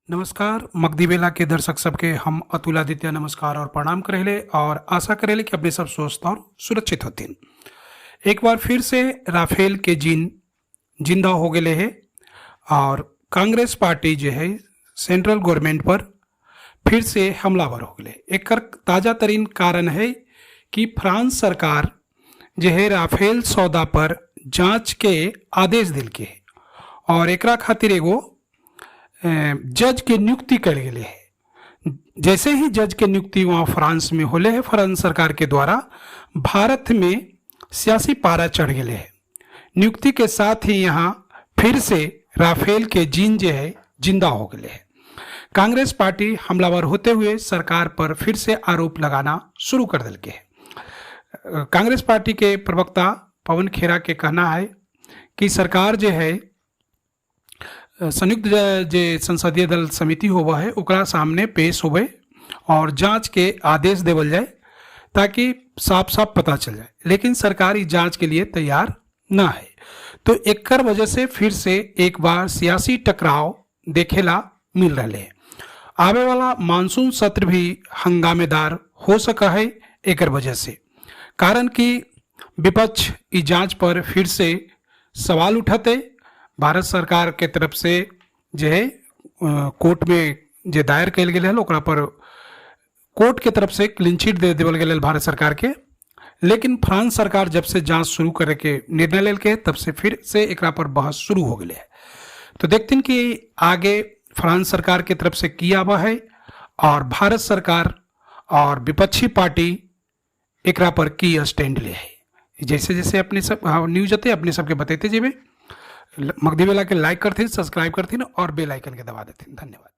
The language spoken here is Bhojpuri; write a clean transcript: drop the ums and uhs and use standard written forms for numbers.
नमस्कार मगधी बेला के दर्शक सबके हम अतुल आदित्य नमस्कार और प्रणाम करेले और आशा करेले कि अपने सब स्वस्थ और सुरक्षित होतीन। एक बार फिर से राफेल के जिंदा हो गए है और कांग्रेस पार्टी जो है सेंट्रल गवर्नमेंट पर फिर से हमलावर हो गए। एक ताज़ा तरीन कारण है कि फ्रांस सरकार जो है राफेल सौदा पर जांच के आदेश दिल के है और एकरा खातिर एगो जज के नियुक्ति कर गए है। जैसे ही जज के नियुक्ति वहाँ फ्रांस में होले है, फ्रांस सरकार के द्वारा भारत में सियासी पारा चढ़ गए है। नियुक्ति के साथ ही यहाँ फिर से राफेल के जो है जिंदा हो गए है। कांग्रेस पार्टी हमलावर होते हुए सरकार पर फिर से आरोप लगाना शुरू कर दिल के है। कांग्रेस पार्टी के प्रवक्ता पवन खेरा के कहना है कि सरकार जो है संयुक्त जे संसदीय दल समिति होवा है ओकरा सामने पेश होवे और जांच के आदेश देवल जाए ताकि साफ साफ पता चल जाए, लेकिन सरकार इस जांच के लिए तैयार ना है। तो एकर वजह से फिर से एक बार सियासी टकराव देखेला मिल रहे है। आवे वाला मानसून सत्र भी हंगामेदार हो सका है एकर वजह से, कारण कि विपक्ष इस जांच पर फिर से सवाल उठाते। भारत सरकार के तरफ से जो है कोर्ट में जो दायर कल गए ओकरा पर कोर्ट के तरफ से क्लीन चिट दे देवल गए भारत सरकार के, लेकिन फ्रांस सरकार जब से जांच शुरू करे के निर्णय लेल के तब से फिर से एकरा पर बहस शुरू हो गए है। तो देखते हैं कि आगे फ्रांस सरकार के तरफ से किया हुआ है और भारत सरकार और विपक्षी पार्टी एकरा पर की स्टैंड ले है। जैसे जैसे अपने सब न्यूज आते अपने सबके बताते जेबे। मगधी बेला के लाइक करते, सब्सक्राइब करते और बेल आइकन के दबा देते। धन्यवाद।